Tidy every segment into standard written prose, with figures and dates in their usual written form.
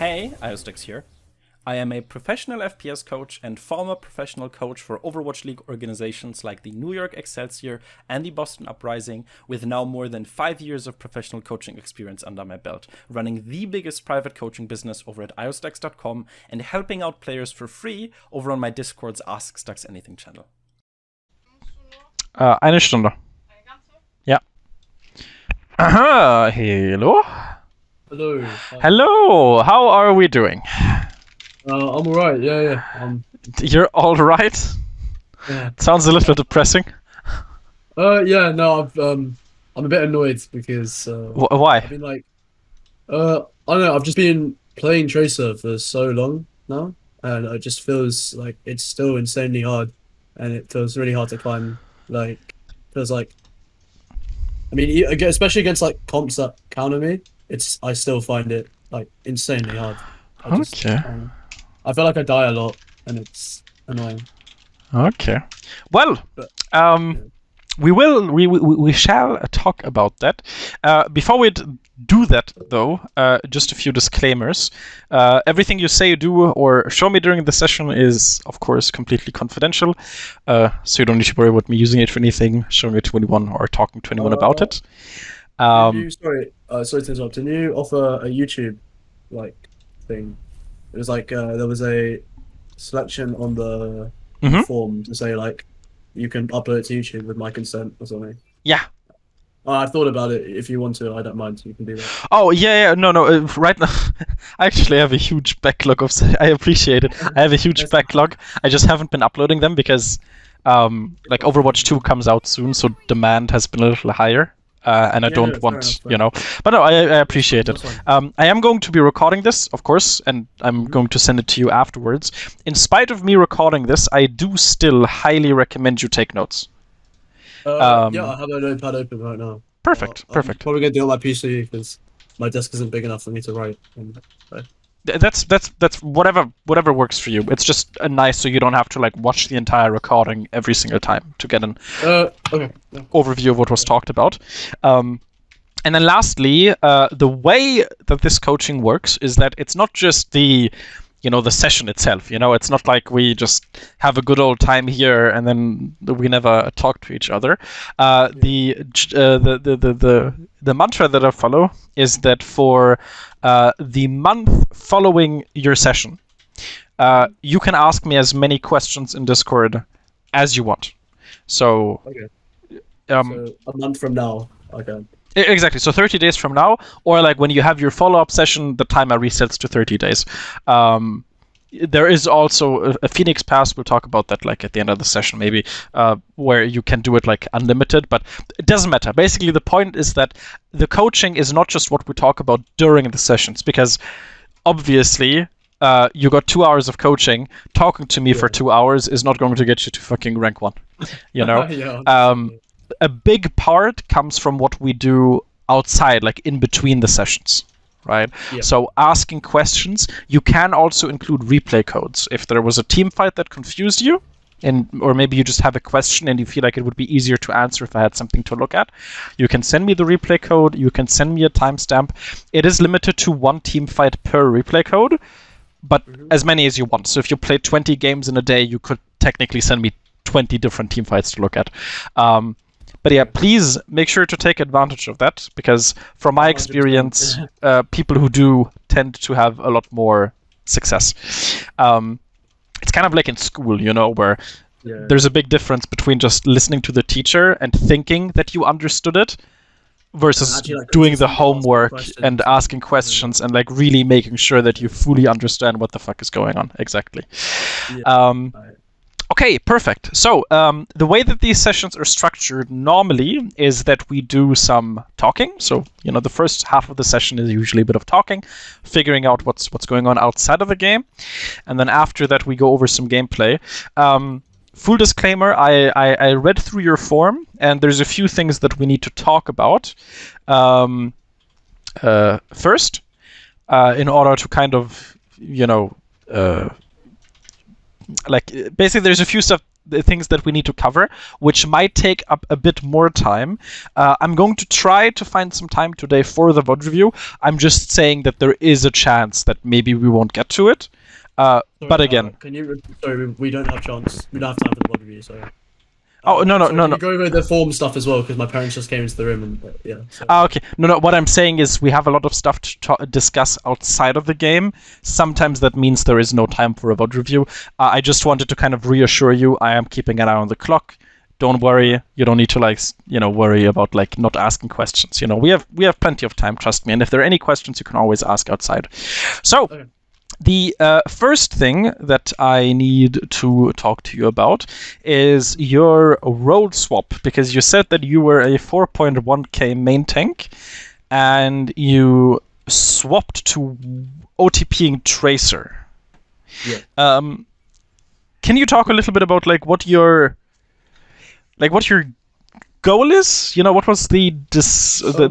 Hey, Iostex here. I am a professional FPS coach and former professional coach for Overwatch League organizations like the New York Excelsior and the Boston Uprising, with now more than 5 years of professional coaching experience under my belt, running the biggest private coaching business over at iostex.com and helping out players for free over on my Discord's Ask Stux Anything channel. Eine Stunde. Ja. Aha, hello. Hello. Hello, how are we doing? I'm alright, yeah. You're alright? Yeah. Sounds a little bit depressing. Yeah, no, I'm a bit annoyed because Why? I've been like, I don't know, I've just been playing Tracer for so long now, and it just feels like it's still insanely hard, and it feels really hard to climb. Feels like, I mean, especially against like comps that counter me, I still find it like insanely hard. Okay. I feel like I die a lot, and it's annoying. Okay. Well, But, we shall talk about that. Before we do that, though, just a few disclaimers. Everything you say, do, or show me during the session is, of course, completely confidential. So you don't need to worry about me using it for anything, showing it to anyone, or talking to anyone about it. Sorry to interrupt. Can you offer a YouTube thing? It was like there was a selection on the form to say like you can upload it to YouTube with my consent or something. Yeah. I thought about it. If you want to, I don't mind. You can do that. Oh yeah. No. Right now, I actually have a huge backlog of. I appreciate it. I have a huge backlog. I just haven't been uploading them because, like Overwatch 2 comes out soon, so demand has been a little higher. And I don't want, But no, I appreciate it. I am going to be recording this, of course, and I'm going to send it to you afterwards. In spite of me recording this, I do still highly recommend you take notes. Yeah, I have a notepad open right now. Perfect. I'm probably gonna do it on my PC because my desk isn't big enough for me to write. That's whatever works for you. It's just nice so you don't have to like watch the entire recording every single time to get an overview of what was talked about. And then lastly, the way that this coaching works is that it's not just the session itself. It's not like we just have a good old time here and then we never talk to each other. The mantra that I follow is that for the month following your session, you can ask me as many questions in Discord as you want. So, so a month from now, okay. Exactly. So 30 days from now, or like when you have your follow-up session, the timer resets to 30 days. There is also a Phoenix Pass. We'll talk about that like at the end of the session, maybe, where you can do it like unlimited, but it doesn't matter. Basically, the point is that the coaching is not just what we talk about during the sessions, because obviously you got 2 hours of coaching. Talking to me for 2 hours is not going to get you to fucking rank 1. A big part comes from what we do outside, like in between the sessions, right? Yeah. So asking questions, you can also include replay codes. If there was a team fight that confused you, or maybe you just have a question and you feel like it would be easier to answer if I had something to look at, you can send me the replay code, you can send me a timestamp. It is limited to 1 team fight per replay code, but as many as you want. So if you play 20 games in a day, you could technically send me 20 different team fights to look at. But yeah, please make sure to take advantage of that, because from my experience, people who do tend to have a lot more success. It's kind of like in school, where there's a big difference between just listening to the teacher and thinking that you understood it versus doing the homework and asking questions and like really making sure that you fully understand what the fuck is going on. Exactly. Okay, perfect. So the way that these sessions are structured normally is that we do some talking. So, the first half of the session is usually a bit of talking, figuring out what's going on outside of the game. And then after that, we go over some gameplay. Full disclaimer, I read through your form, and there's a few things that we need to talk about. First, in order to kind of, basically there's a few stuff the things that we need to cover, which might take up a bit more time. I'm going to try to find some time today for the VOD review. I'm just saying that there is a chance that maybe we won't get to it. But again, sorry, we don't have chance. We don't have time for the VOD review. Sorry. No. Can you go over the form stuff as well? Because my parents just came into the room and yeah. So. Okay. No. What I'm saying is we have a lot of stuff to discuss outside of the game. Sometimes that means there is no time for a VOD review. I just wanted to kind of reassure you. I am keeping an eye on the clock. Don't worry. You don't need to worry about not asking questions. We have plenty of time. Trust me. And if there are any questions, you can always ask outside. So. Okay. The first thing that I need to talk to you about is your role swap, because you said that you were a 4.1k main tank and you swapped to OTPing Tracer. Yeah. Can you talk a little bit about what your goal is? What was the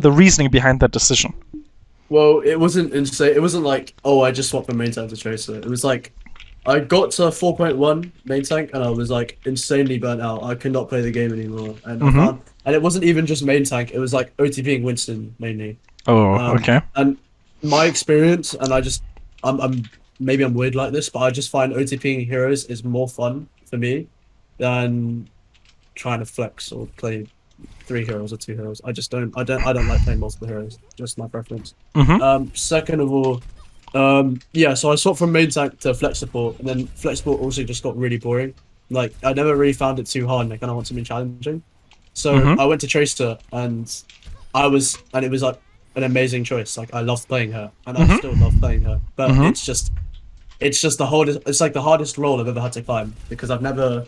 reasoning behind that decision? Well, it wasn't insane. It wasn't like, oh, I just swapped from main tank to Tracer. It was like, I got to 4.1 main tank and I was insanely burnt out. I could not play the game anymore. And and it wasn't even just main tank. It was OTPing Winston mainly. Oh, okay. And my experience, and I'm maybe I'm weird like this, but I just find OTPing heroes is more fun for me than trying to flex or play 3 heroes or 2 heroes. I don't like playing multiple heroes. Just my preference. Second of all, so I swapped from main tank to flex support, and then flex support also just got really boring. I never really found it too hard, and I kind of want something challenging. So I went to Tracer, and it was an amazing choice. I loved playing her, and I still love playing her. But it's just the hardest. It's the hardest role I've ever had to climb, because I've never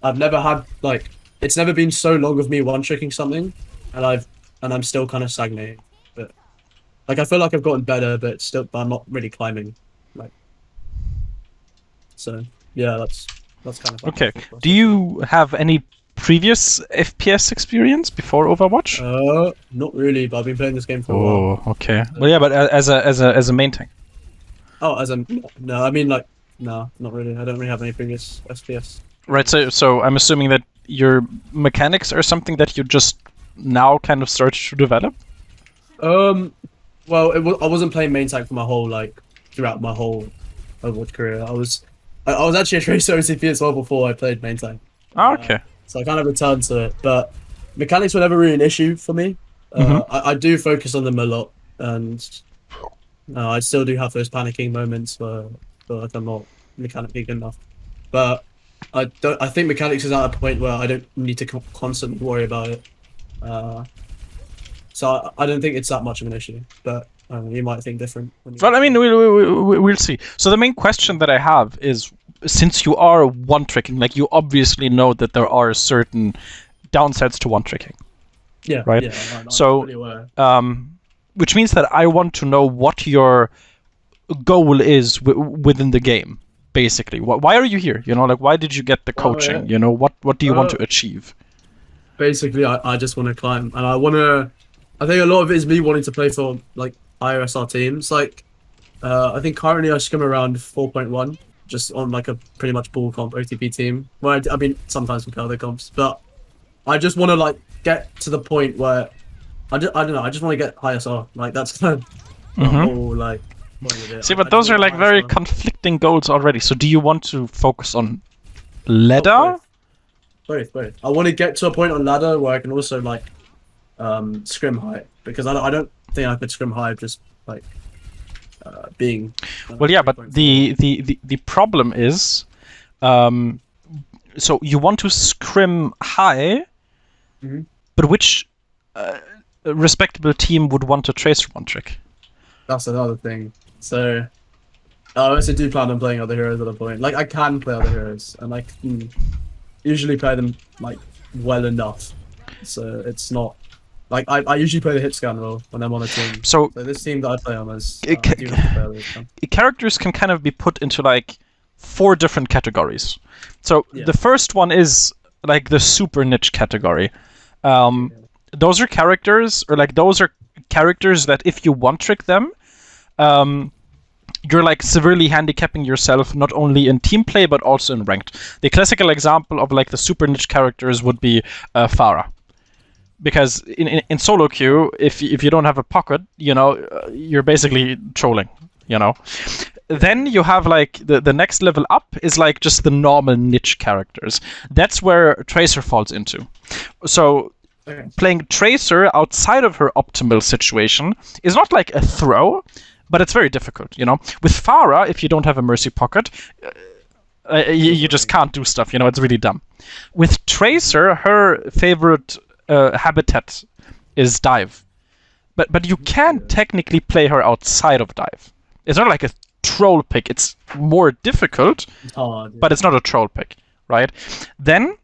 had it's never been so long of me one-tricking something, and I'm still kind of stagnating. But I feel like I've gotten better, but I'm not really climbing. So yeah, that's kind of okay. Do you have any previous FPS experience before Overwatch? Not really, but I've been playing this game for a while. Oh, okay. Well, yeah, but as a main tank. Oh, no, I mean no, not really. I don't really have any previous FPS. Right. So I'm assuming that your mechanics are something that you just now kind of started to develop? Well, I wasn't playing main tank for my whole throughout my whole Overwatch career. I was actually a Tracer OCP as well before I played main tank. Oh, okay. So I kind of returned to it, but mechanics were never really an issue for me. I do focus on them a lot, and I still do have those panicking moments where I'm not mechanically good enough. But I think mechanics is at a point where I don't need to constantly worry about it. So I don't think it's that much of an issue, but you might think different. Well, I mean, we'll see. So the main question that I have is, since you are one-tricking, you obviously know that there are certain downsides to one-tricking. Yeah. Right? Yeah, I'm so, pretty aware. which means that I want to know what your goal is within the game. Basically, why are you here? Why did you get the coaching? Yeah. What do you want to achieve? Basically, I just want to climb, and I think a lot of it is me wanting to play for higher SR teams. I think currently I scrim around 4.1, just on a pretty much ball comp OTP team. Well, I mean sometimes we play other comps, but I just want to get to the point where I don't know. I just want to get high SR. That's kind of the whole See, but those are very conflicting goals already. So do you want to focus on ladder? Both. I want to get to a point on ladder where I can also scrim high, because I don't think I could scrim high just being. Well, yeah, but the problem is, so you want to scrim high, but which respectable team would want to Tracer one trick? That's another thing. So I also do plan on playing other heroes at a point. I can play other heroes, and I can usually play them well enough. So it's not I usually play the hit scan role when I'm on a team. So this team that I play on is characters can kind of be put into 4 different categories. So the first one is the super niche category. Those are characters, or those are characters that if you one trick them, you're like severely handicapping yourself not only in team play but also in ranked. The classical example of like the super niche characters would be Pharah. Because in solo queue, if you don't have a pocket, you're basically trolling, Then you have like the next level up is like just the normal niche characters. That's where Tracer falls into. So playing Tracer outside of her optimal situation is not like a throw, but it's very difficult, With Pharah, if you don't have a Mercy pocket, you just can't do stuff, it's really dumb. With Tracer, her favorite habitat is dive. But you can technically play her outside of dive. It's not like a troll pick. It's more difficult, but it's not a troll pick, right? Then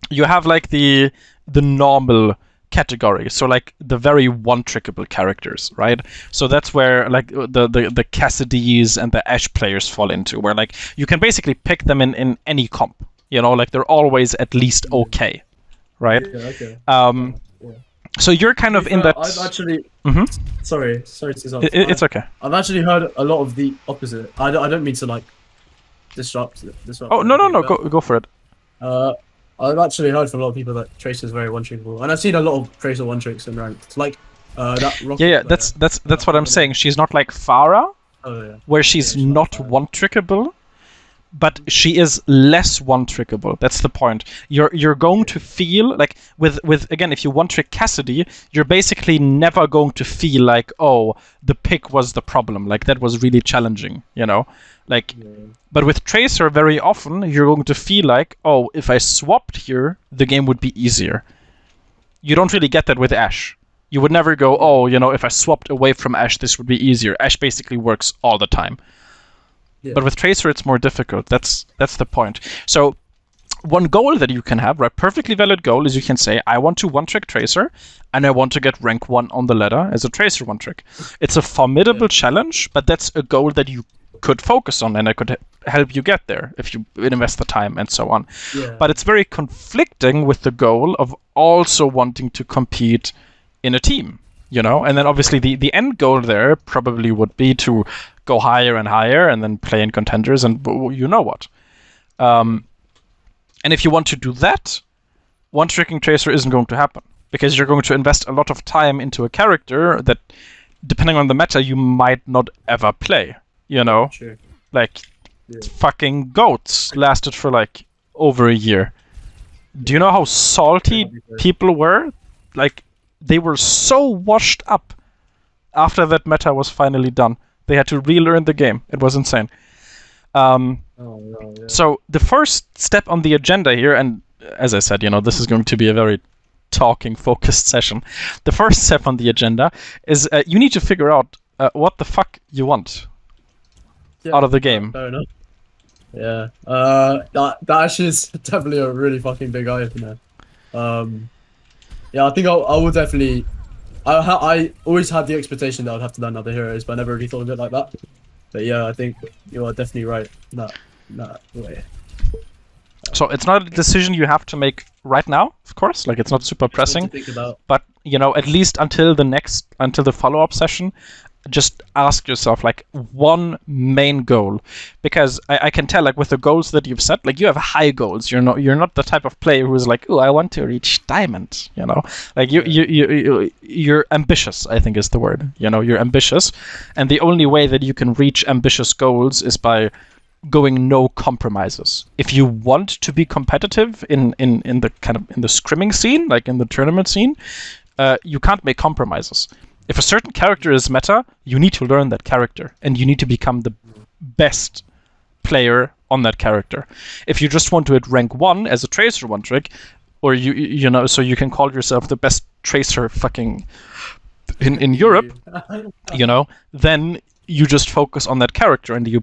you have like the normal category, so like the very one-trickable characters, right? So that's where like the Cassidys and the Ashe players fall into, where like you can basically pick them in any comp, like they're always at least okay, right? Yeah, okay. So you're kind of in that. I've actually. Sorry to interrupt. It's okay. I've actually heard a lot of the opposite. I don't mean to like disrupt. Oh no, go for it. I've actually heard from a lot of people that Tracer is very one-trickable, and I've seen a lot of Tracer one-tricks in ranked. Like that. Yeah. That's what I'm saying. She's not like Pharah, where she's not one-trickable. But she is less one-trickable. That's the point. You're going to feel like with again, if you one-trick Cassidy, you're basically never going to feel like, oh, the pick was the problem. Like that was really challenging, Like, but with Tracer, very often you're going to feel like, oh, if I swapped here, the game would be easier. You don't really get that with Ashe. You would never go, oh, if I swapped away from Ashe, this would be easier. Ashe basically works all the time. Yeah. But with Tracer, it's more difficult. That's the point. So one goal that you can have, right, perfectly valid goal, is you can say, I want to one-trick Tracer, and I want to get rank 1 on the ladder as a Tracer one-trick. It's a formidable challenge, but that's a goal that you could focus on, and I could help you get there if you invest the time and so on. Yeah. But it's very conflicting with the goal of also wanting to compete in a team, And then obviously the end goal there probably would be to go higher and higher and then play in contenders and you know what. And if you want to do that, one-tricking Tracer isn't going to happen because you're going to invest a lot of time into a character that, depending on the meta, you might not ever play, Sure. Like, fucking goats lasted for like over a year. Do you know how salty people were? Like, they were so washed up after that meta was finally done. They had to relearn the game. It was insane. So the first step on the agenda here, and as I said, this is going to be a very talking-focused session. The first step on the agenda is you need to figure out what the fuck you want out of the game. Fair enough. Yeah. That actually is definitely a really fucking big eye-opener. Yeah, I think I will definitely. I always had the expectation that I'd have to learn other heroes, but I never really thought of it like that. But yeah, I think you are definitely right in that way. So it's not a decision you have to make right now, of course. Like, it's not super pressing. But at least until the follow-up session, just ask yourself like one main goal, because I can tell like with the goals that you've set, like you have high goals. You're not the type of player who's like, oh, I want to reach diamond. Like you're ambitious, I think is the word. You're ambitious, and the only way that you can reach ambitious goals is by going no compromises. If you want to be competitive in the kind of in the scrimming scene, like in the tournament scene, you can't make compromises. If a certain character is meta, you need to learn that character, and you need to become the best player on that character. If you just want to hit rank 1 as a Tracer one-trick, or so you can call yourself the best Tracer fucking in Europe, then you just focus on that character, and you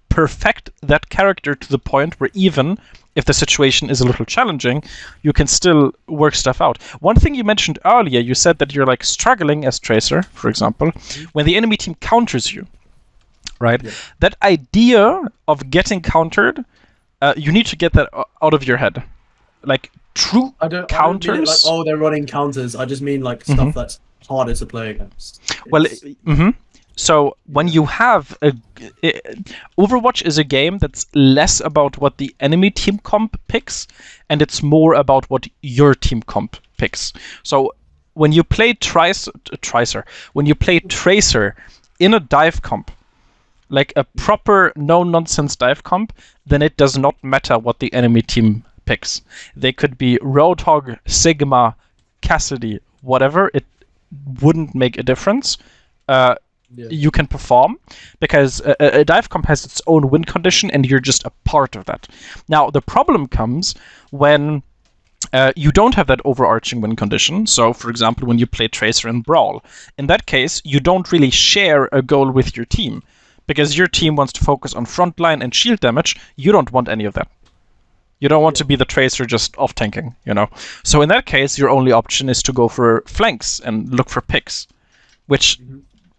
perfect that character to the point where even if the situation is a little challenging, you can still work stuff out. One thing you mentioned earlier, you said that you're like struggling as Tracer, for example, when the enemy team counters you, right? Yeah. That idea of getting countered, you need to get that out of your head. Like true counters. I don't mean like, oh, they're running counters. I just mean like stuff that's harder to play against. Well, So when you have Overwatch is a game that's less about what the enemy team comp picks, and it's more about what your team comp picks. So when you play when you play Tracer in a dive comp, like a proper no-nonsense dive comp, then it does not matter what the enemy team picks. They could be Roadhog, Sigma, Cassidy, whatever. It wouldn't make a difference. You can perform because a dive comp has its own win condition and you're just a part of that. Now, the problem comes when you don't have that overarching win condition. So, for example, when you play Tracer in Brawl, in that case, you don't really share a goal with your team because your team wants to focus on frontline and shield damage. You don't want any of that. You don't want to be the Tracer just off-tanking, you know? So in that case, your only option is to go for flanks and look for picks, which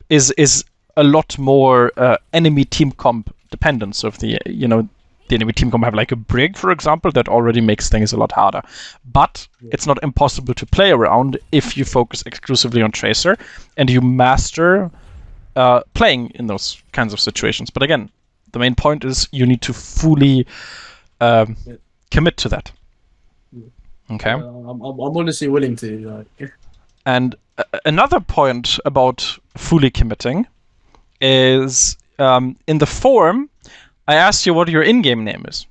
is a lot more enemy team comp dependent. So if the enemy team comp have like a Brig, for example, that already makes things a lot harder. But it's not impossible to play around if you focus exclusively on Tracer and you master playing in those kinds of situations. But again, the main point is you need to fully commit to that. Okay. I'm honestly willing to. And another point about fully committing is in the forum, I asked you what your in-game name is.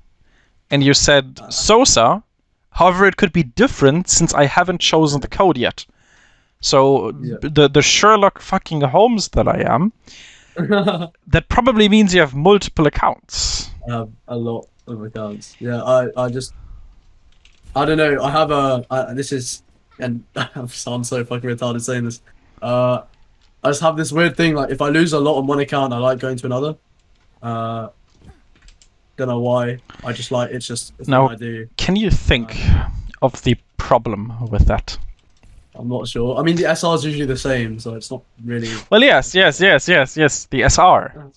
And you said Sosa. However, it could be different since I haven't chosen the code yet. So the Sherlock fucking Holmes that I am, that probably means you have multiple accounts. I have a lot of accounts. Yeah, I don't know. I have this is, and I sound so fucking retarded saying this. I just have this weird thing, like if I lose a lot on one account, I like going to another. Don't know why. I just like it's now, what I do. Can you think of the problem with that? I'm not sure. I mean, the SR is usually the same, so it's not really. Well, yes. The SR.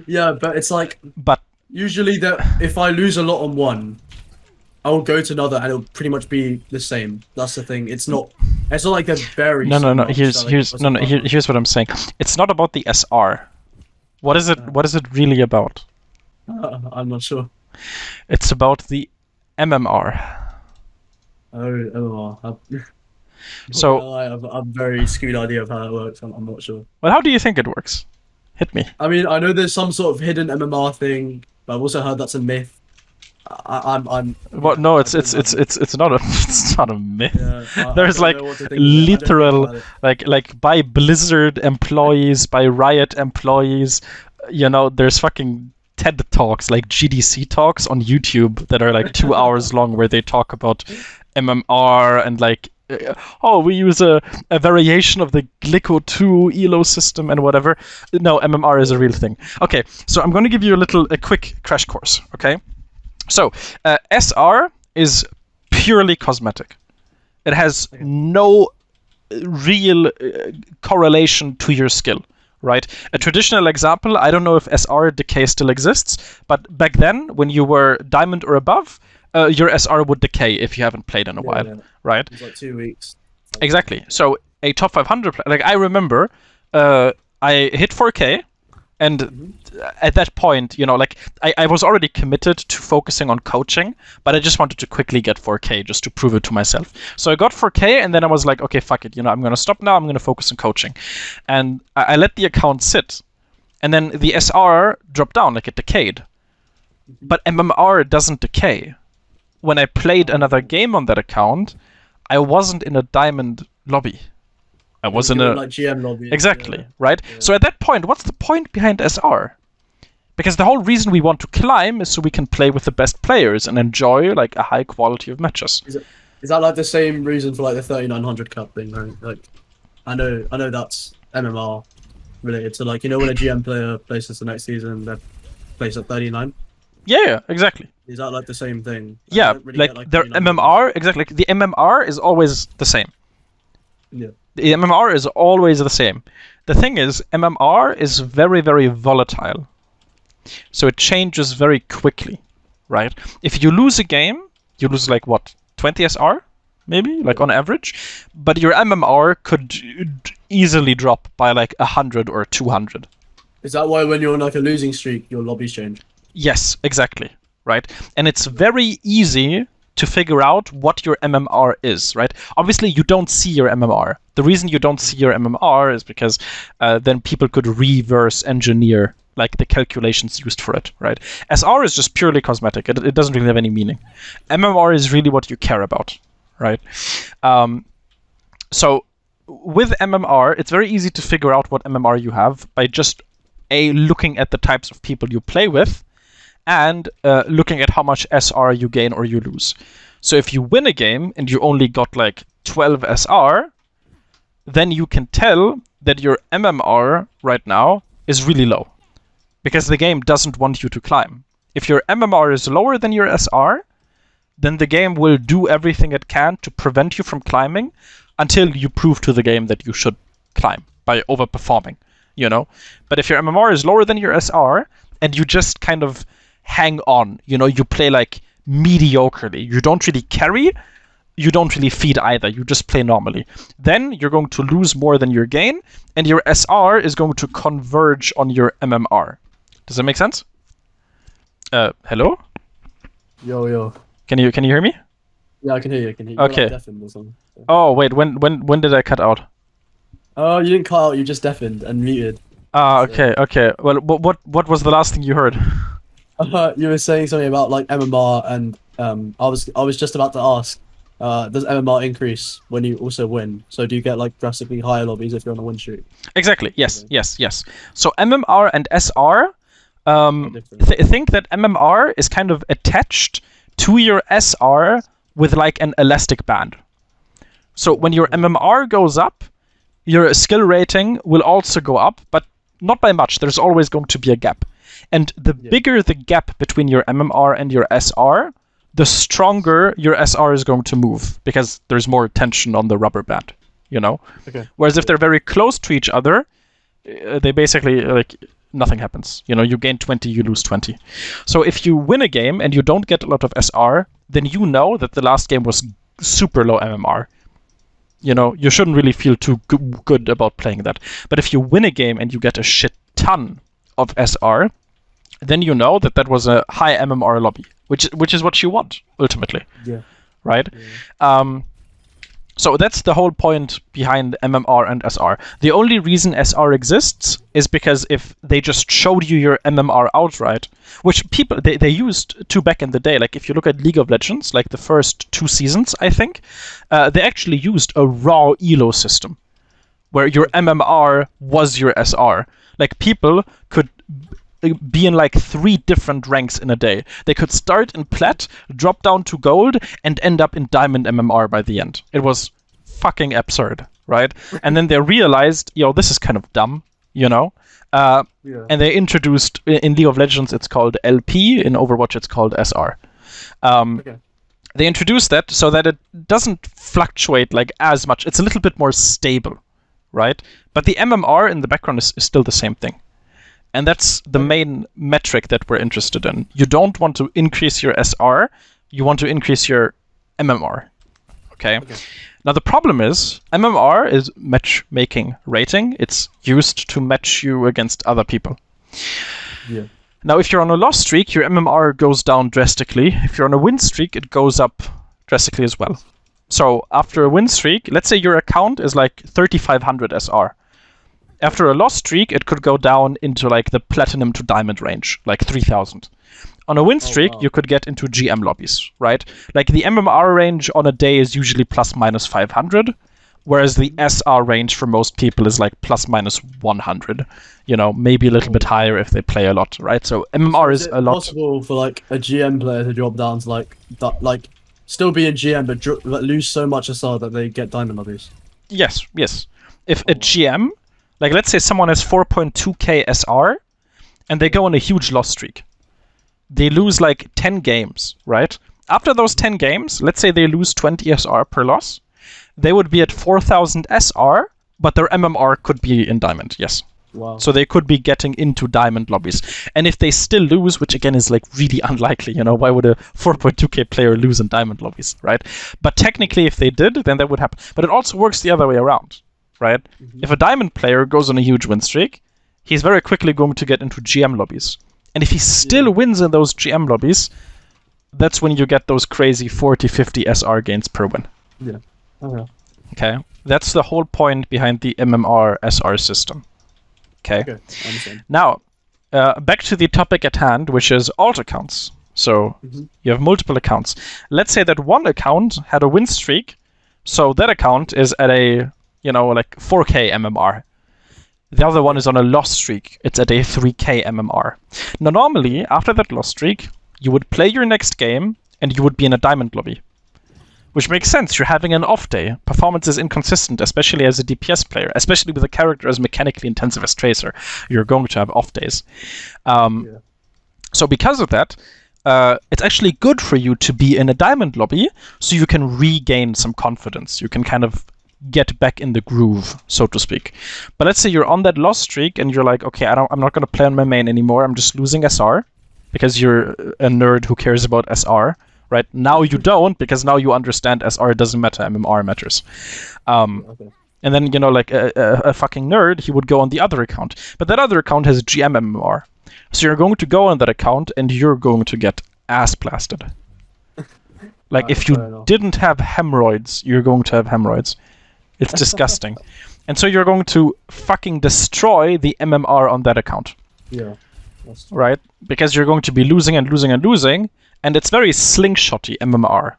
Yeah, but it's like. But usually, if I lose a lot on one, I will go to another, and it'll pretty much be the same. That's the thing. It's not like they're very. No. Here's what I'm saying. It's not about the SR. What is it? What is it really about? I'm not sure. It's about the MMR. Oh, MMR. So I have a very skewed idea of how that works. I'm not sure. Well, how do you think it works? Hit me. I mean, I know there's some sort of hidden MMR thing, but I've also heard that's a myth. I'm. Well, no, it's not a myth. Yeah, There's like literal like by Blizzard employees, by Riot employees. There's fucking TED Talks, like GDC talks on YouTube that are like 2 hours long where they talk about MMR and like. We use a variation of the Glico 2 ELO system and whatever. No, MMR is a real thing. Okay, so I'm going to give you a quick crash course, okay? So, SR is purely cosmetic. It has no real correlation to your skill, right? A traditional example, I don't know if SR decay still exists, but back then, when you were diamond or above, your SR would decay if you haven't played in a while, right? It's like 2 weeks. Exactly. So a top 500, like I remember, I hit 4K, and at that point, I was already committed to focusing on coaching, but I just wanted to quickly get 4K just to prove it to myself. So I got 4K, and then I was like, okay, fuck it, I'm going to stop now, I'm going to focus on coaching. And I let the account sit, and then the SR dropped down, like it decayed. But MMR doesn't decay. When I played another game on that account, I wasn't in a diamond lobby. I was in a like GM lobby. Exactly, right? Yeah. So at that point, what's the point behind SR? Because the whole reason we want to climb is so we can play with the best players and enjoy like a high quality of matches. Is that like the same reason for like the 3900 cup thing, right? Like, I know that's MMR related. So like, when a GM player places the next season, they place at 39. Yeah, exactly. Is that like the same thing? Yeah, really their MMR, exactly. The MMR is always the same. Yeah. The MMR is always the same. The thing is, MMR is very, very volatile. So it changes very quickly, right? If you lose a game, you lose like what, 20 SR? maybe, like on average. But your MMR could easily drop by like 100 or 200. Is that why when you're on like a losing streak, your lobbies change? Yes, exactly. Right? And it's very easy to figure out what your MMR is, right? Obviously, you don't see your MMR. The reason you don't see your MMR is because then people could reverse engineer like the calculations used for it, right? SR is just purely cosmetic. It doesn't really have any meaning. MMR is really what you care about, right? So with MMR, it's very easy to figure out what MMR you have by just looking at the types of people you play with, and looking at how much SR you gain or you lose. So if you win a game and you only got like 12 SR, then you can tell that your MMR right now is really low, because the game doesn't want you to climb. If your MMR is lower than your SR, then the game will do everything it can to prevent you from climbing until you prove to the game that you should climb by overperforming, you know? But if your MMR is lower than your SR and you just kind of hang on, you know, you play like mediocrely, you don't really carry, you don't really feed either, you just play normally, then you're going to lose more than your gain, and your SR is going to converge on your MMR. Does that make sense? Hello? Yo. Can you hear me? Yeah, I can hear you. I can hear you. Okay. You're, like, deafened or something. Oh wait, when did I cut out? Oh, you didn't cut out. You just deafened and muted. Okay. Well, what was the last thing you heard? You were saying something about like MMR, and I was just about to ask, does MMR increase when you also win? So do you get like drastically higher lobbies if you're on a win streak? Exactly. Yes. So MMR and SR, think that MMR is kind of attached to your SR with like an elastic band. So when your MMR goes up, your skill rating will also go up, but not by much. There's always going to be a gap. And the bigger the gap between your MMR and your SR, the stronger your SR is going to move, because there's more tension on the rubber band, you know? Okay. Whereas if they're very close to each other, they basically, like, nothing happens. You know, you gain 20, you lose 20. So if you win a game and you don't get a lot of SR, then you know that the last game was super low MMR. You know, you shouldn't really feel too good about playing that. But if you win a game and you get a shit ton of SR, then you know that that was a high MMR lobby, which is what you want, ultimately. Yeah. Right? Yeah. So that's the whole point behind MMR and SR. The only reason SR exists is because if they just showed you your MMR outright, which people, they used to back in the day, like if you look at League of Legends, like the first 2 seasons, I think, they actually used a raw elo system where your MMR was your SR. Like people could be in like 3 different ranks in a day. They could start in plat, drop down to gold, and end up in diamond MMR by the end. It was fucking absurd, right? And then they realized, this is kind of dumb, you know? And they introduced, in League of Legends, it's called LP. In Overwatch, it's called SR. They introduced that so that it doesn't fluctuate like as much. It's a little bit more stable, right? But the MMR in the background is still the same thing. And that's the main metric that we're interested in. You don't want to increase your SR, you want to increase your MMR. Okay? Now the problem is, MMR is matchmaking rating. It's used to match you against other people. Yeah. Now if you're on a loss streak, your MMR goes down drastically. If you're on a win streak, it goes up drastically as well. So after a win streak, let's say your account is like 3500 SR. After a loss streak, it could go down into like the platinum to diamond range, like 3000. On a win streak, you could get into GM lobbies, right? Like the MMR range on a day is usually plus minus 500, whereas the SR range for most people is like plus minus 100. You know, maybe a little bit higher if they play a lot, right? So MMR is a lot. Is it possible for like a GM player to drop down to like still be in GM but lose so much SR that they get diamond lobbies? Yes. If a GM, like let's say someone has 4.2k SR and they go on a huge loss streak. They lose like 10 games, right? After those 10 games, let's say they lose 20 SR per loss, they would be at 4000 SR, but their MMR could be in diamond, yes. Wow. So they could be getting into diamond lobbies. And if they still lose, which again is like really unlikely, why would a 4.2k player lose in diamond lobbies, right? But technically if they did, then that would happen. But it also works the other way around, right? Mm-hmm. If a diamond player goes on a huge win streak, he's very quickly going to get into GM lobbies. And if he still wins in those GM lobbies, that's when you get those crazy 40, 50 SR gains per win. Yeah. Okay. That's the whole point behind the MMR SR system. Okay. I understand. Now, back to the topic at hand, which is alt accounts. So you have multiple accounts. Let's say that one account had a win streak, so that account is at a, like 4k MMR. The other one is on a loss streak. It's at a 3k MMR. Now, normally, after that loss streak, you would play your next game, and you would be in a diamond lobby. Which makes sense. You're having an off day. Performance is inconsistent, especially as a DPS player, especially with a character as mechanically intensive as Tracer. You're going to have off days. So because of that, it's actually good for you to be in a diamond lobby, so you can regain some confidence. You can kind of get back in the groove, so to speak. But let's say you're on that loss streak, and you're like, okay, I'm not going to play on my main anymore. I'm just losing SR, because you're a nerd who cares about SR. Right now you don't, because now you understand SR doesn't matter, MMR matters. And then like a fucking nerd, he would go on the other account, but that other account has GM MMR, so you're going to go on that account and you're going to get ass blasted. Like if you didn't have hemorrhoids, you're going to have hemorrhoids. It's disgusting, and so you're going to fucking destroy the MMR on that account. Yeah. Right, because you're going to be losing and losing and losing. And it's very slingshotty MMR.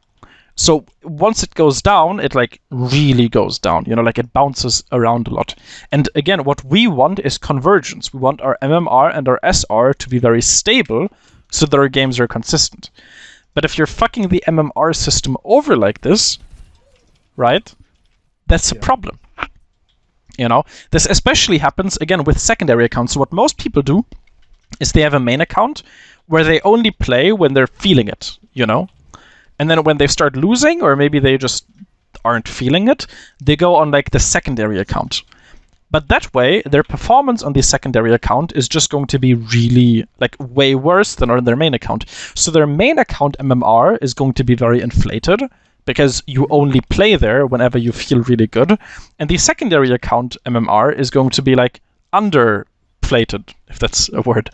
So once it goes down, it like really goes down. Like it bounces around a lot. And again, what we want is convergence. We want our MMR and our SR to be very stable so that our games are consistent. But if you're fucking the MMR system over like this, right, that's a problem. This especially happens, again, with secondary accounts. So what most people do is they have a main account where they only play when they're feeling it, And then when they start losing, or maybe they just aren't feeling it, they go on like the secondary account. But that way, their performance on the secondary account is just going to be really, like, way worse than on their main account. So their main account MMR is going to be very inflated, because you only play there whenever you feel really good. And the secondary account MMR is going to be, like, underflated, if that's a word.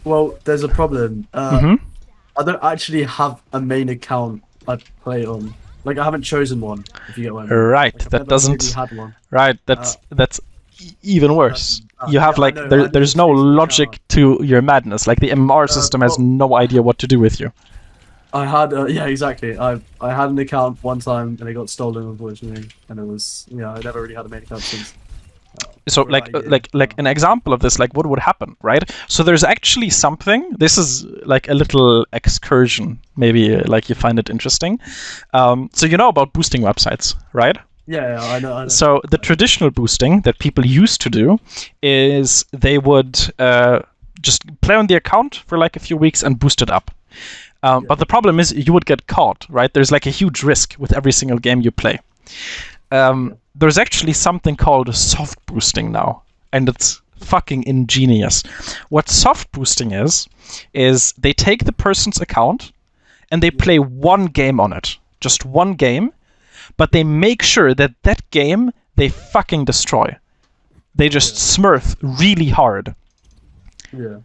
Well, there's a problem. I don't actually have a main account I play on. Like, I haven't chosen one, if you get what I mean. Right, like, that doesn't... Really had one. Right, that's even worse. You have, like, there's no logic to your madness. Like, the MMR system has no idea what to do with you. I had, yeah, exactly. I had an account one time, and it got stolen, unfortunately. And it was, I never really had a main account since. So like an example of this, like what would happen, right? So there's actually something, this is like a little excursion, maybe like you find it interesting. So you know about boosting websites, right? Yeah, I know. So the traditional boosting that people used to do is they would just play on the account for like a few weeks and boost it up. But the problem is you would get caught, right? There's like a huge risk with every single game you play. There's actually something called soft boosting now, and it's fucking ingenious. What soft boosting is they take the person's account and they play one game on it, just one game, but they make sure that that game they fucking destroy. They just smurf really hard. Yeah.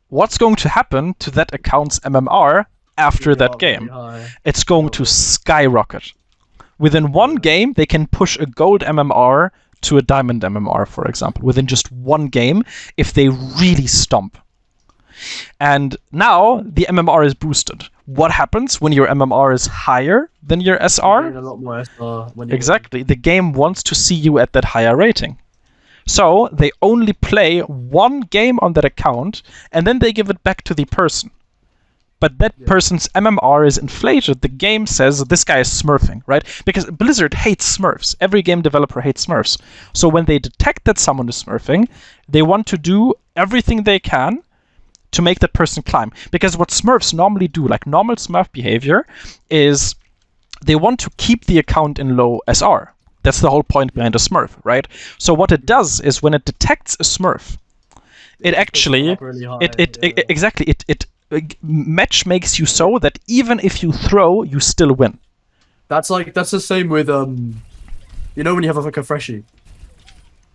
What's going to happen to that account's MMR after that game? It's going to skyrocket. Within one game, they can push a gold MMR to a diamond MMR, for example, within just one game, if they really stomp. And now the MMR is boosted. What happens when your MMR is higher than your SR? A lot more SR when exactly. The game wants to see you at that higher rating. So they only play one game on that account, and then they give it back to the person. But that person's MMR is inflated. The game says this guy is smurfing, right? Because Blizzard hates smurfs. Every game developer hates smurfs. So when they detect that someone is smurfing, they want to do everything they can to make that person climb. Because what smurfs normally do, like normal smurf behavior, is they want to keep the account in low SR. That's the whole point behind a Smurf, right? So what it does is when it detects a Smurf, it actually it match makes you so that even if you throw, you still win. That's the same with you know when you have like a freshie,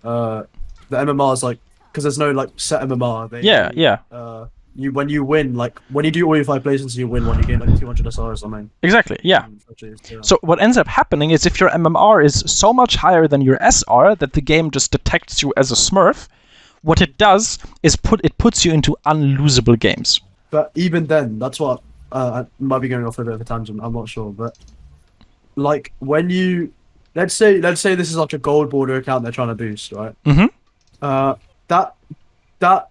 the MMR is like because there's no like set MMR. When you win, like when you do all your 5 placements, you win one. You get like 200 SR or something. Exactly. Yeah. So what ends up happening is if your MMR is so much higher than your SR that the game just detects you as a Smurf, what it does is it puts you into unlosable games. But even then, that's what I might be going off a bit of a tangent. I'm not sure, but like when you let's say this is like a gold border account they're trying to boost, right? Mm-hmm. That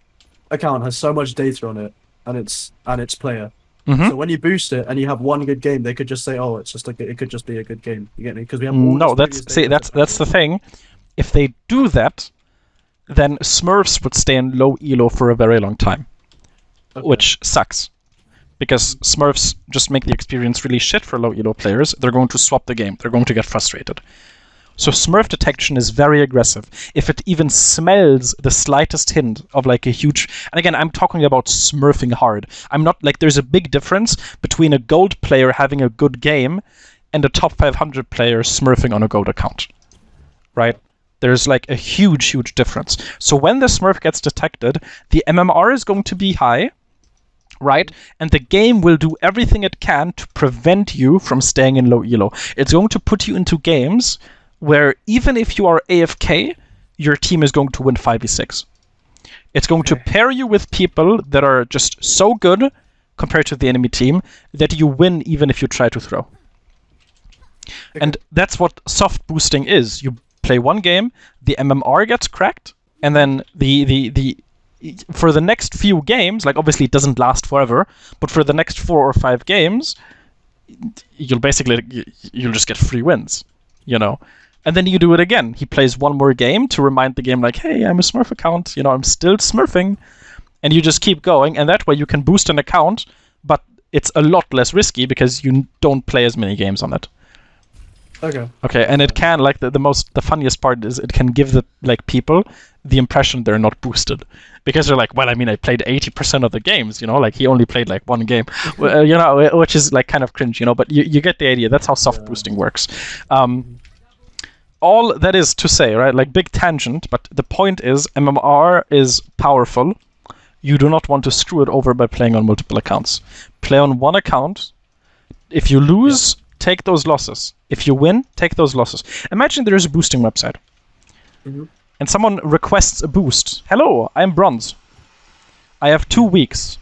account has so much data on it and its player. Mm-hmm. So when you boost it and you have one good game, they could just say, "Oh, it's just like it could just be a good game." You get me? Because we have all that's the thing. If they do that, then Smurfs would stay in low elo for a very long time, which sucks. Because Smurfs just make the experience really shit for low elo players. They're going to swap the game. They're going to get frustrated. So Smurf detection is very aggressive. If it even smells the slightest hint of like a huge... And again, I'm talking about smurfing hard. I'm not like there's a big difference between a gold player having a good game and a top 500 player smurfing on a gold account. Right? There's like a huge, huge difference. So when the Smurf gets detected, the MMR is going to be high, right? And the game will do everything it can to prevent you from staying in low elo. It's going to put you into games where even if you are AFK, your team is going to win 5v6. It's going to pair you with people that are just so good compared to the enemy team that you win even if you try to throw. And that's what soft boosting is. You play one game, the MMR gets cracked, and then the for the next few games, like obviously it doesn't last forever, but for the next 4 or 5 games, you'll just get free wins, you know. And then you do it again. He plays one more game to remind the game like, hey, I'm a Smurf account, you know, I'm still smurfing. And you just keep going, and that way you can boost an account, but it's a lot less risky because you don't play as many games on it. Okay, and it can, like, the funniest part is it can give the people the impression they're not boosted. Because they're like, well, I mean, I played 80% of the games, you know, like he only played like one game, you know, which is like kind of cringe, you know, but you get the idea. That's how soft boosting works. All that is to say, right, like big tangent, but the point is MMR is powerful. You do not want to screw it over by playing on multiple accounts. Play on one account. If you lose, take those losses. If you win, take those losses. Imagine there is a boosting website. And someone requests a boost. Hello, I'm bronze. I have 2 weeks.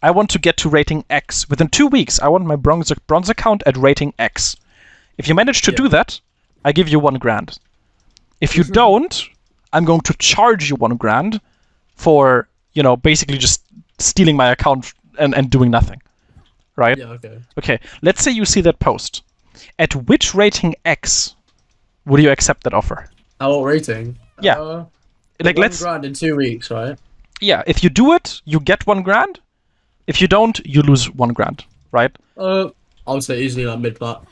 I want to get to rating X. Within 2 weeks, I want my bronze account at rating X. If you manage to do that, I give you $1,000. If you don't, I'm going to charge you $1,000 for, you know, basically just stealing my account and doing nothing. Right? Yeah, okay. Okay, let's say you see that post. At which rating X would you accept that offer? What rating? Yeah. Like $1,000 in 2 weeks, right? Yeah, if you do it, you get $1,000. If you don't, you lose $1,000, right? I would say easily like mid-plat.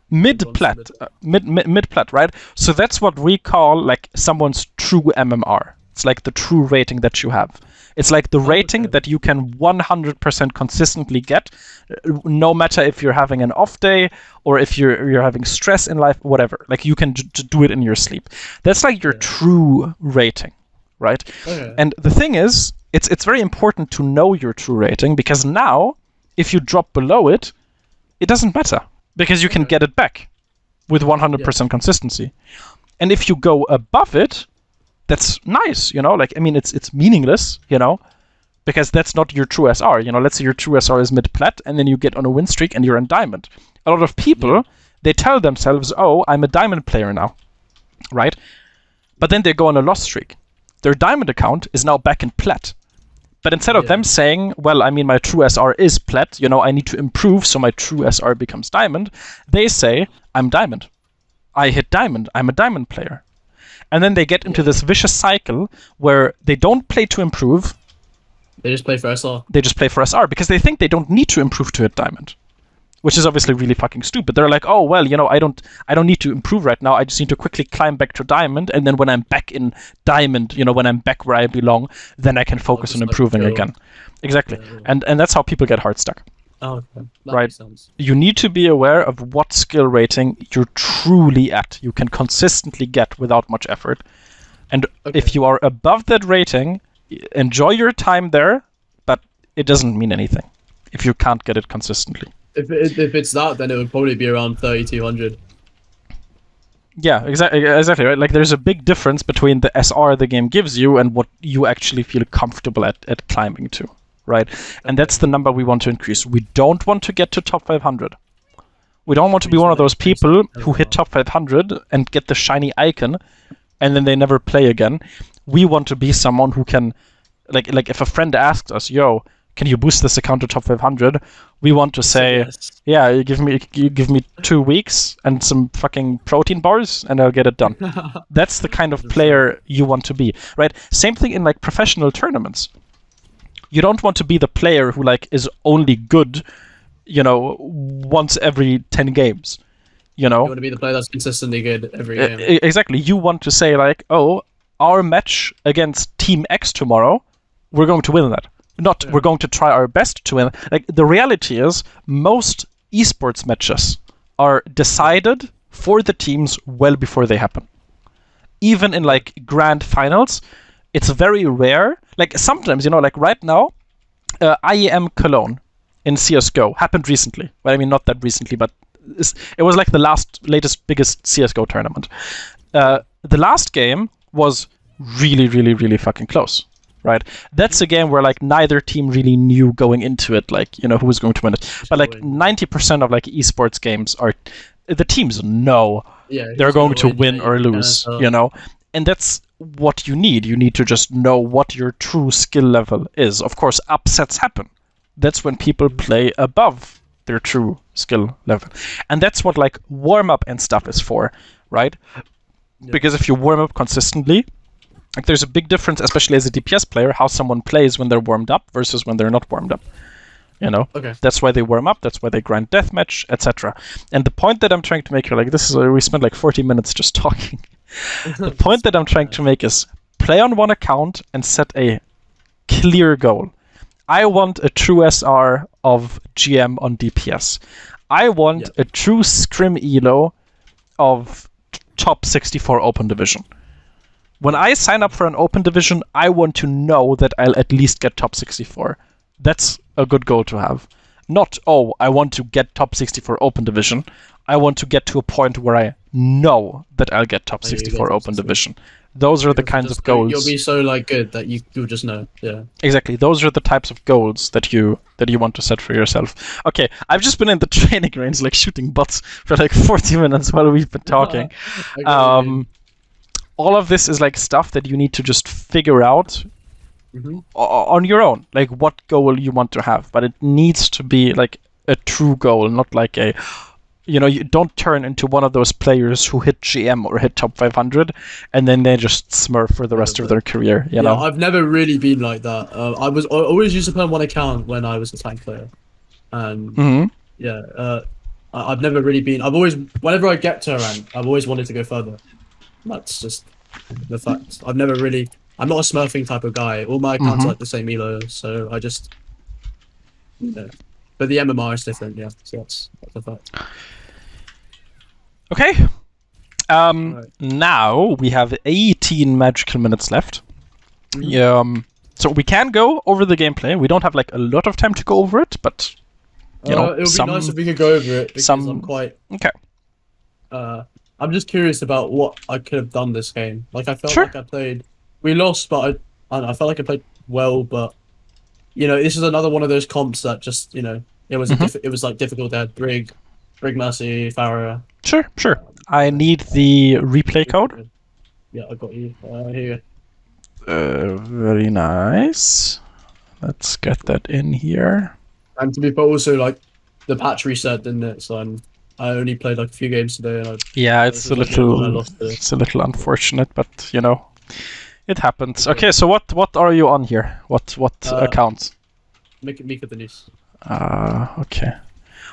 Mid-plat, right? So that's what we call like someone's true MMR. It's like the true rating that you have. It's like the rating that you can 100% consistently get, no matter if you're having an off day or if you're having stress in life, whatever. Like you can do it in your sleep. That's like your true rating, right? And the thing is, it's very important to know your true rating because now, if you drop below it, it doesn't matter because you can get it back with 100% consistency. And if you go above it, that's nice, you know, like, I mean, it's meaningless, you know, because that's not your true SR, you know, let's say your true SR is mid-plat and then you get on a win streak and you're in diamond. A lot of people, they tell themselves, oh, I'm a diamond player now, right? But then they go on a loss streak. Their diamond account is now back in plat. But instead of them saying, well, I mean, my true SR is plat, you know, I need to improve so my true SR becomes diamond, they say, I'm diamond. I hit diamond. I'm a diamond player. And then they get into this vicious cycle where they don't play to improve. They just play for SR. They just play for SR because they think they don't need to improve to hit diamond. which is obviously really fucking stupid. They're like, oh well, I don't need to improve right now. I just need to quickly climb back to diamond, and then when I'm back in diamond, when I'm back where I belong, then I can focus on improving again. Exactly, and that's how people get hard stuck. Oh, okay. That right. Makes sense. You need to be aware of what skill rating you're truly at. You can consistently get without much effort, and if you are above that rating, enjoy your time there, but it doesn't mean anything if you can't get it consistently. If it's that, then it would probably be around 3,200. Yeah, exactly, right? Like, there's a big difference between the SR the game gives you and what you actually feel comfortable at climbing to, right? And that's the number we want to increase. We don't want to get to top 500. We don't want to be one of those people who hit top 500 and get the shiny icon, and then they never play again. We want to be someone who can, like if a friend asks us, yo, can you boost this account to top 500? We want to say, yes. Yeah, you give me 2 weeks and some fucking protein bars, and I'll get it done. That's the kind of player you want to be, right? Same thing in like professional tournaments. You don't want to be the player who like is only good, once every 10 games. You want to be the player that's consistently good every game. Exactly. You want to say like, oh, our match against Team X tomorrow, we're going to win that. We're going to try our best to win. Like, the reality is, most esports matches are decided for the teams well before they happen. Even in like grand finals, it's very rare. Like, sometimes, like right now, IEM Cologne in CSGO happened recently. Well, I mean, not that recently, but it was like the latest, biggest CSGO tournament. The last game was really, really, really fucking close. Right, that's a game where like neither team really knew going into it, like who was going to win it. But like 90% of like esports games are, the teams know they're going to win or lose, and that's what you need. You need to just know what your true skill level is. Of course, upsets happen. That's when people play above their true skill level, and that's what like warm up and stuff is for, right? Because if you warm up consistently. Like, there's a big difference, especially as a DPS player, how someone plays when they're warmed up versus when they're not warmed up. Okay. That's why they warm up. That's why they grind deathmatch, etc. And the point that I'm trying to make here, like, this is we spent like 40 minutes just talking. The point that I'm trying to make is play on one account and set a clear goal. I want a true SR of GM on DPS. I want a true scrim elo of top 64 open division. When I sign up for an open division, I want to know that I'll at least get top 64. That's a good goal to have. Not, oh, I want to get top 64 open division. I want to get to a point where I know that I'll get top 64 open division. Those are the kinds of goals. You'll be so like good that you'll just know. Yeah. Exactly. Those are the types of goals that you want to set for yourself. Okay, I've just been in the training range like shooting bots for like 40 minutes while we've been talking. All of this is like stuff that you need to just figure out on your own, like what goal you want to have. But it needs to be like a true goal, not like a, you don't turn into one of those players who hit GM or hit top 500 and then they just smurf for the rest of their career. You know, I've never really been like that. I always used to play on one account when I was a tank player, and I've never really been. I've always, whenever I get to a rank, I've always wanted to go further. That's just the fact. I'm not a smurfing type of guy. All my accounts are like the same elo, so I just, but the MMR is different, yeah. So that's the fact. Okay. Now we have 18 magical minutes left. So we can go over the gameplay. We don't have like a lot of time to go over it, but it would be nice if we could go over it because I'm quite okay. I'm just curious about what I could have done this game. Like, I felt like I played. We lost, but I felt like I played well. But this is another one of those comps that just it was it was like difficult. They had Brig Mercy, Farah. Sure. I need the replay code. Yeah, I got you. Here. Very nice. Let's get that in here. And to be, but also like the patch reset, didn't it? So I only played like a few games today, and it's a little unfortunate, but it happens. Okay, so what are you on here? What accounts? Mika the News. Okay.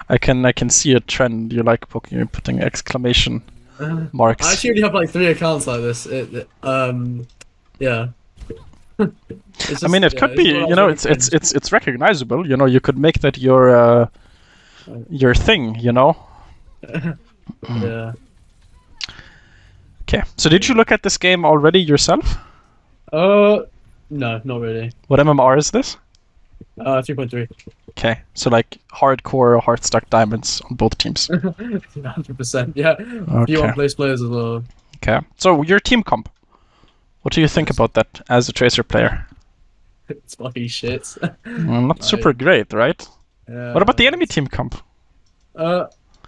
I can see a trend. You like putting exclamation marks. I actually only have like 3 accounts like this. Yeah. It's I mean, just- it could it's be. what I You was know, really it's recognizable. You know, you could make that your thing. You know. Yeah. Okay. So did you look at this game already yourself? No, not really. What MMR is this? 3.3. Okay. So like hardcore Heartstuck diamonds on both teams. 100%. Yeah. Few Okay. on-place players as well. Okay. So your team comp. What do you think about that as a Tracer player? It's fucking shit. Not super great, right? What about the enemy team comp?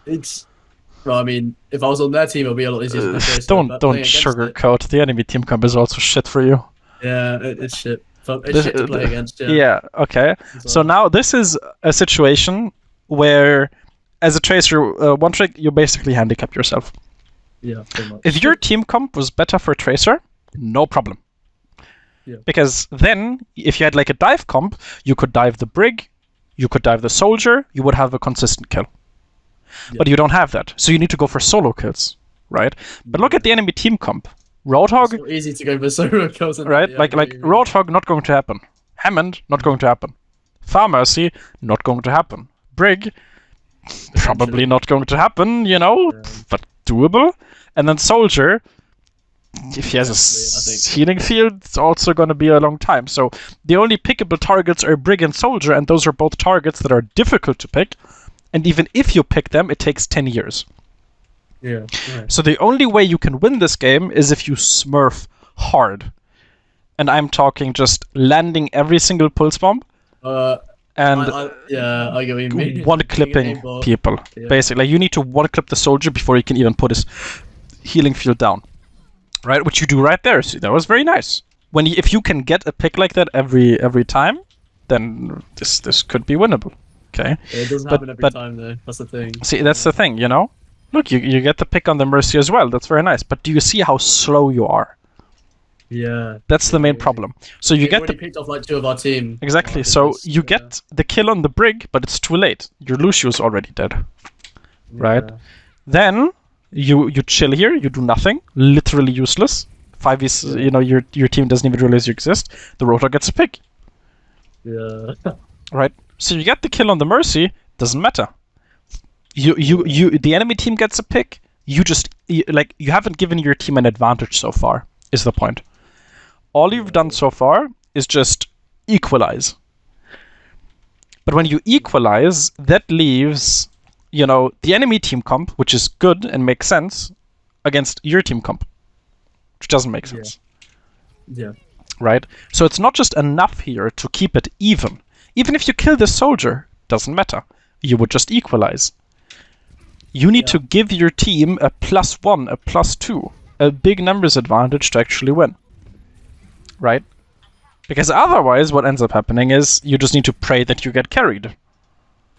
It's. Well, I mean, if I was on their team, it would be a lot easier to play Tracer, Don't but playing against it- sugarcoat. The enemy team comp is also shit for you. Yeah, it's shit. It's shit to play against. Yeah. Okay. So now this is a situation where, as a Tracer, one trick, you basically handicap yourself. Yeah, pretty much. If your team comp was better for Tracer, no problem. Yeah. Because then, if you had like a dive comp, you could dive the Brig, you could dive the Soldier, you would have a consistent kill. Yeah. But you don't have that, so you need to go for solo kills, right? But look at the enemy team comp. Roadhog, It's so easy to go for solo kills. And right? yeah, like Roadhog, not going to happen. Hammond, not going to happen. Farmercy, not going to happen. Brig, probably not going to happen, you know, but doable. And then Soldier, if he has Definitely, I a think. healing field, it's also going to be a long time. So the only pickable targets are Brig and Soldier, and those are both targets that are difficult to pick. And even if you pick them, it takes 10 years. Yeah. Right. So the only way you can win this game is if you smurf hard. And I'm talking just landing every single pulse bomb and I get what you mean. one-clipping Aimbot. people. Yeah. Basically, like, you need to one-clip the Soldier before he can even put his healing field down. Right? Which you do right there. See, that was very nice. If you can get a pick like that every time, then this could be winnable. Okay. It doesn't But- happen every but- time though. That's the thing. See, that's the thing, you know? Look, you get the pick on the Mercy as well. That's very nice. But do you see how slow you are? Yeah. That's the main problem. So you We've get already the... picked off like 2 of our team. Exactly. Our So business, you get the kill on the Brig, but it's too late. Your Lucio's already dead. Right? Yeah. Then you chill here, you do nothing. Literally useless. 5v, you know, your team doesn't even realize you exist. The Rotor gets a pick. Yeah. Right? So you get the kill on the Mercy, doesn't matter. The enemy team gets a pick. You haven't given your team an advantage so far, is the point. All you've done so far is just equalize. But when you equalize, that leaves, you know, the enemy team comp, which is good and makes sense, against your team comp, which doesn't make sense. Yeah. Right? So it's not just enough here to keep it even. Even if you kill the Soldier, doesn't matter. You would just equalize. You need to give your team a +1, a +2, a big numbers advantage to actually win. Right? Because otherwise, what ends up happening is you just need to pray that you get carried.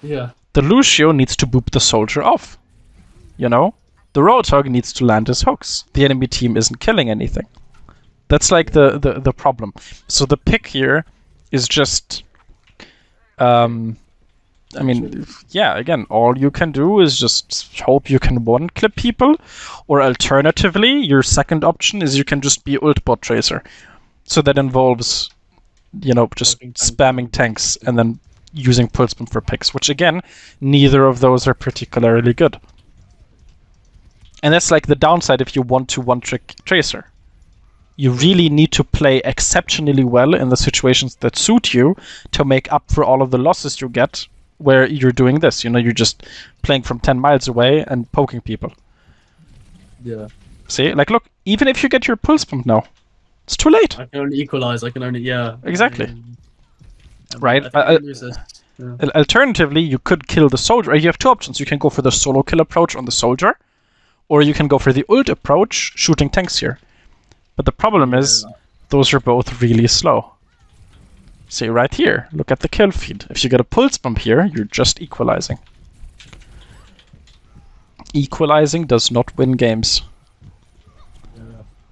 Yeah. The Lucio needs to boop the Soldier off. You know? The Roadhog needs to land his hooks. The enemy team isn't killing anything. That's like the problem. So the pick here is just... I mean, yeah, again, all you can do is just hope you can one-clip people, or alternatively, your second option is you can just be ult bot Tracer. So that involves, you know, just spamming tanks and then using pulse bomb for picks, which again, neither of those are particularly good. And that's like the downside if you want to one-trick Tracer. You really need to play exceptionally well in the situations that suit you to make up for all of the losses you get where you're doing this. You know, you're just playing from 10 miles away and poking people. Yeah. See? Like, look, even if you get your pulse pump now, it's too late. I can only equalize. I can only Exactly. Right? I think I can lose this. Yeah. Alternatively, you could kill the Soldier. You have two options. You can go for the solo kill approach on the Soldier, or you can go for the ult approach, shooting tanks here. But the problem is, those are both really slow. See, right here, look at the kill feed. If you get a pulse bump here, you're just equalizing. Equalizing does not win games.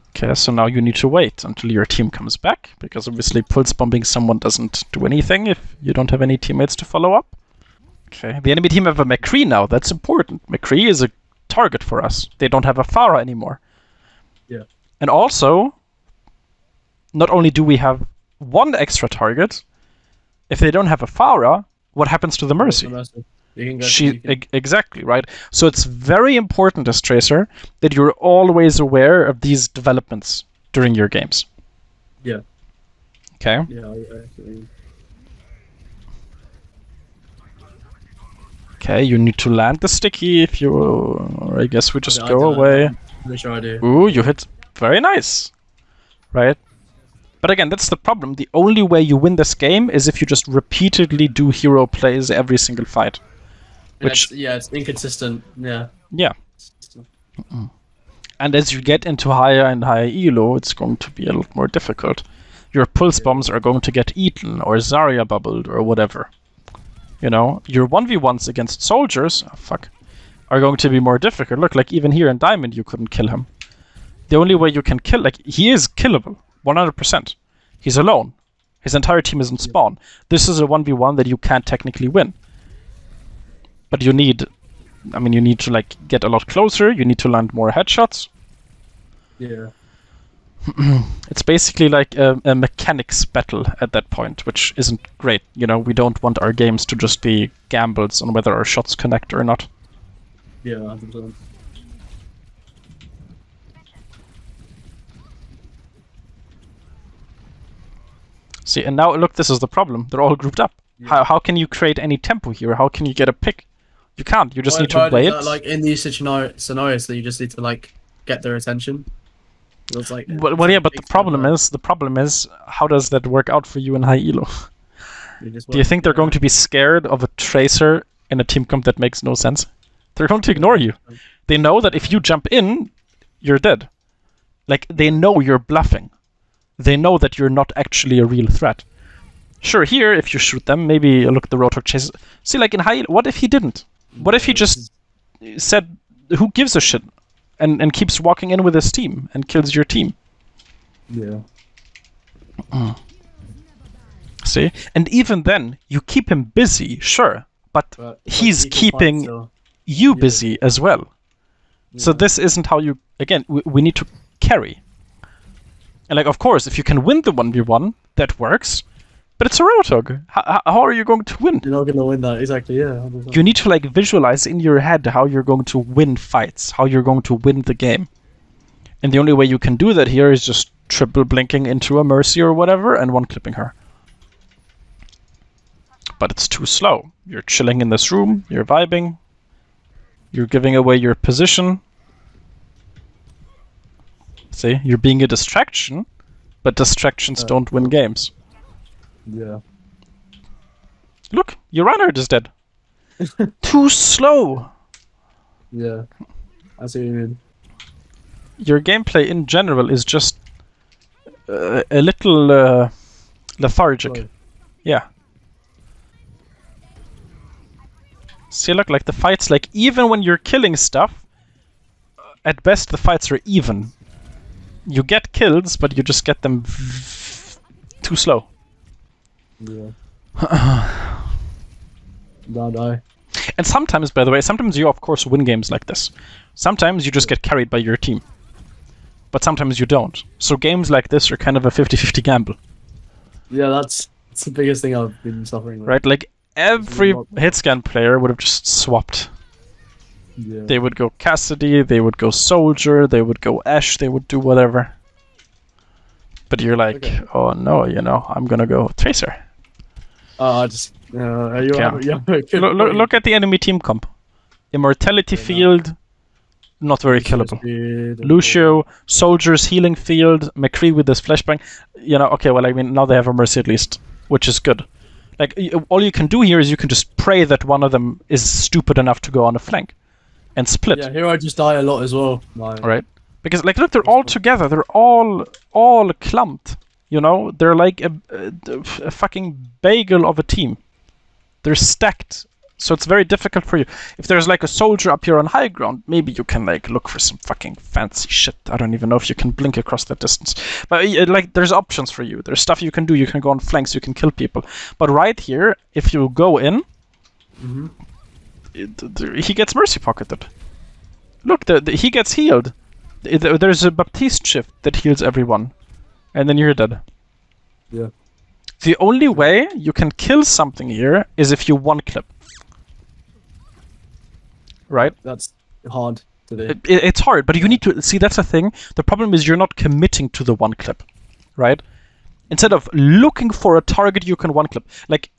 Okay, so now you need to wait until your team comes back, because obviously pulse bumping someone doesn't do anything if you don't have any teammates to follow up. Okay, the enemy team have a McCree now. That's important. McCree is a target for us. They don't have a Pharah anymore. Yeah. And also, not only do we have one extra target, if they don't have a Pharah, what happens to the Mercy? You can go Exactly, right? So it's very important as Tracer that you're always aware of these developments during your games. Yeah. Okay? Yeah, I Okay, you need to land the sticky if you... Or I guess we just I go do, away. I'm pretty sure I do. Ooh, you hit very nice. Right? But again, that's the problem. The only way you win this game is if you just repeatedly do hero plays every single fight. Which it's inconsistent. Yeah. Yeah. And as you get into higher and higher elo, it's going to be a lot more difficult. Your pulse bombs are going to get eaten or Zarya bubbled or whatever. You know, your 1v1s against soldiers, are going to be more difficult. Look, like even here in Diamond, you couldn't kill him. The only way you can kill, like, he is killable, 100%. He's alone. His entire team is in spawn. This is a 1v1 that you can't technically win. But you need to, like, get a lot closer, you need to land more headshots. Yeah. It's basically like a mechanics battle at that point, which isn't great. You know, we don't want our games to just be gambles on whether our shots connect or not. Yeah, 100%. See, and now look, this is the problem. They're all grouped up. Yeah. How can you create any tempo here? How can you get a pick? You can't. You just need to wait. Like in these scenarios, that you just need to like get their attention. It's like, Well, yeah, but the problem is, how does that work out for you in high elo? Do you think they're going to be scared of a Tracer in a team comp that makes no sense? They're going to ignore you. They know that if you jump in, you're dead. Like, they know you're bluffing. They know that you're not actually a real threat. Sure, here, if you shoot them, maybe look, the Rotor chases. See, like in high elo, what if he didn't? What if he just said, who gives a shit? And keeps walking in with his team and kills your team. Yeah. See? And even then, you keep him busy, sure, but he's keeping you busy as well. Yeah. So this isn't how you... Again, we need to carry. And like, of course, if you can win the 1v1, that works. But it's a Roadhog. How are you going to win? You're not going to win that, exactly, yeah. 100%. You need to like visualize in your head how you're going to win fights, how you're going to win the game. And the only way you can do that here is just triple blinking into a Mercy or whatever and one clipping her. But it's too slow. You're chilling in this room, you're vibing, you're giving away your position. See, you're being a distraction, but distractions don't win games. Yeah. Look, your Reinhardt is dead. Too slow. Yeah. I see what you mean. Your gameplay in general is just a little lethargic. Slow. Yeah. See, look, like the fights, like even when you're killing stuff, at best the fights are even. You get kills, but you just get them too slow. Yeah. Die. And sometimes, by the way, sometimes you of course win games like this. Sometimes you just get carried by your team. But sometimes you don't. So games like this are kind of a 50-50 gamble. Yeah, that's the biggest thing I've been suffering with. Right, like every hitscan player would have just swapped. Yeah. They would go Cassidy, they would go Soldier, they would go Ashe, they would do whatever. But you're like, okay. Oh no, you know, I'm gonna go Tracer. I just... look at the enemy team comp. Immortality field, not very killable. Lucio, Soldier's healing field, McCree with his flashbang. You know, okay, well, I mean, now they have a Mercy at least, which is good. Like, all you can do here is you can just pray that one of them is stupid enough to go on a flank. And split. Yeah, here I just die a lot as well. Right? Because, like, look, they're all together. They're all clumped. You know? They're like a fucking bagel of a team. They're stacked. So it's very difficult for you. If there's, like, a soldier up here on high ground, maybe you can, like, look for some fucking fancy shit. I don't even know if you can blink across that distance. But, like, there's options for you. There's stuff you can do. You can go on flanks. You can kill people. But right here, if you go in, He gets mercy pocketed. Look, he gets healed. There's a Baptiste shift that heals everyone, and then you're dead. Yeah. The only way you can kill something here is if you one clip. Right? That's hard to do. It's hard, but you need to see. That's the thing. The problem is you're not committing to the one clip, right? Instead of looking for a target, you can one clip. Like,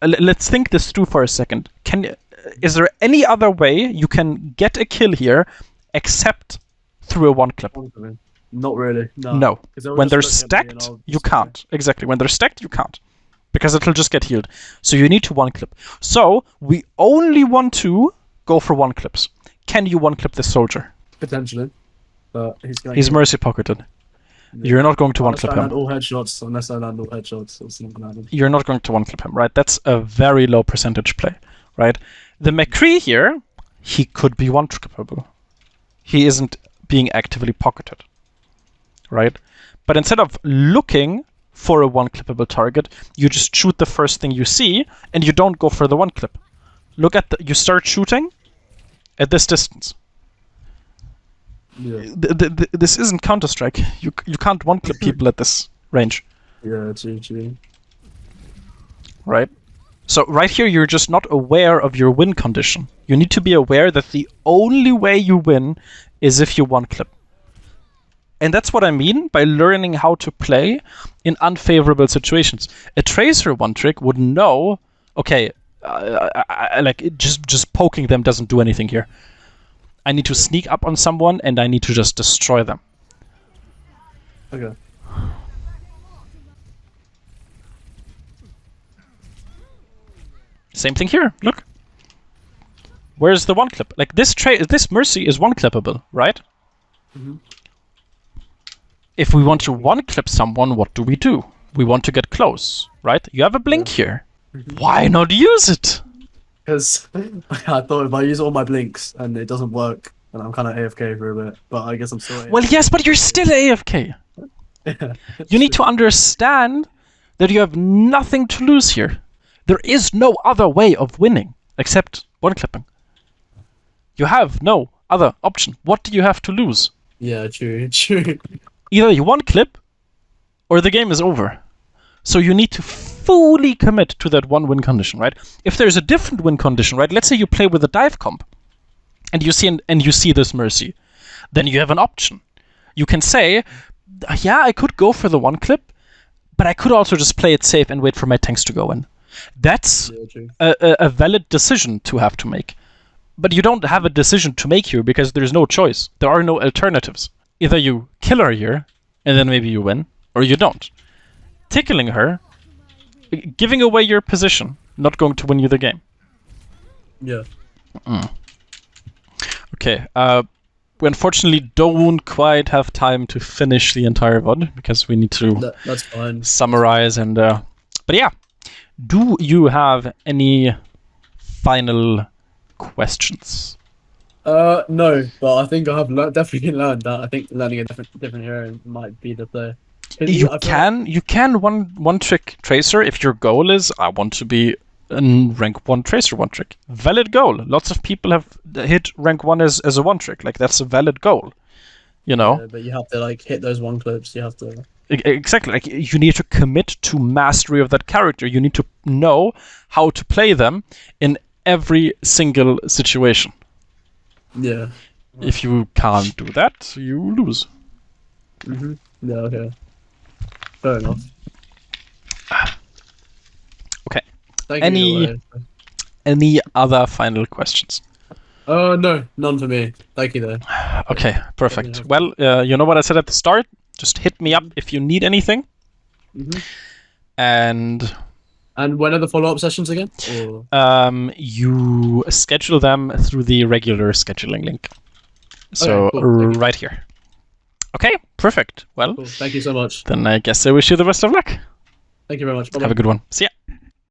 let's think this through for a second. Is there any other way you can get a kill here except through a one clip? Not really. No. When they're stacked, you can't. Exactly. When they're stacked, you can't. Because it'll just get healed. So you need to one clip. So we only want to go for one clips. Can you one clip this soldier? Potentially. But he's mercy pocketed. Yeah. You're not going to one clip him. Unless I land all headshots, it's not gonna happen. You're not going to one clip him, right? That's a very low percentage play, right? The McCree here, he could be one clippable. He isn't being actively pocketed, right? But instead of looking for a one clippable target, you just shoot the first thing you see, and you don't go for the one clip. Look at you start shooting at this distance. Yeah. This isn't Counter-Strike. You can't one clip people at this range. Yeah, true. Right? So right here, you're just not aware of your win condition. You need to be aware that the only way you win is if you one clip. And that's what I mean by learning how to play in unfavorable situations. A Tracer one trick would know, okay, just poking them doesn't do anything here. I need to sneak up on someone and I need to just destroy them. Okay. Same thing here. Look. Where's the one clip? Like this mercy is one clippable, right? Mm-hmm. If we want to one clip someone, what do? We want to get close, right? You have a blink here. Mm-hmm. Why not use it? Because I thought if I use all my blinks and it doesn't work, and I'm kind of AFK for a bit, but I guess I'm still AFK. Well, yes, but you're still AFK. Yeah, you need to understand that you have nothing to lose here. There is no other way of winning except one clipping. You have no other option. What do you have to lose? Yeah, true. Either you one clip or the game is over. So you need to fully commit to that one win condition, right? If there's a different win condition, right? Let's say you play with a dive comp and you see this mercy, then you have an option. You can say, yeah, I could go for the one clip, but I could also just play it safe and wait for my tanks to go in. That's a valid decision to have to make. But you don't have a decision to make here because there's no choice. There are no alternatives. Either you kill her here, and then maybe you win, or you don't. Tickling her, giving away your position, not going to win you the game. Yeah. Okay, we unfortunately don't quite have time to finish the entire VOD, because we need to that's fine. Summarize and... but yeah, do you have any final questions? No, but I think I have definitely learned that. I think learning a different hero might be the play. You can one trick Tracer if your goal is I want to be a rank 1 Tracer one trick. Valid goal. Lots of people have hit rank 1 as a one trick. Like that's a valid goal. You know? Yeah, but you have to like hit those one clips. You have to exactly. Like you need to commit to mastery of that character. You need to know how to play them in every single situation. Yeah. If you can't do that, you lose. Mhm. Yeah. Okay. Fair enough. Okay. Thank you. Any other final questions? No, none for me. Thank you though. Okay, perfect. Well, you know what I said at the start? Just hit me up if you need anything. Mm-hmm. And when are the follow-up sessions again? Or... you schedule them through the regular scheduling link. So okay, cool. Right here. Okay, perfect. Well, cool. Thank you so much. Then I guess I wish you the best of luck. Thank you very much. Bye-bye. Have a good one. See ya.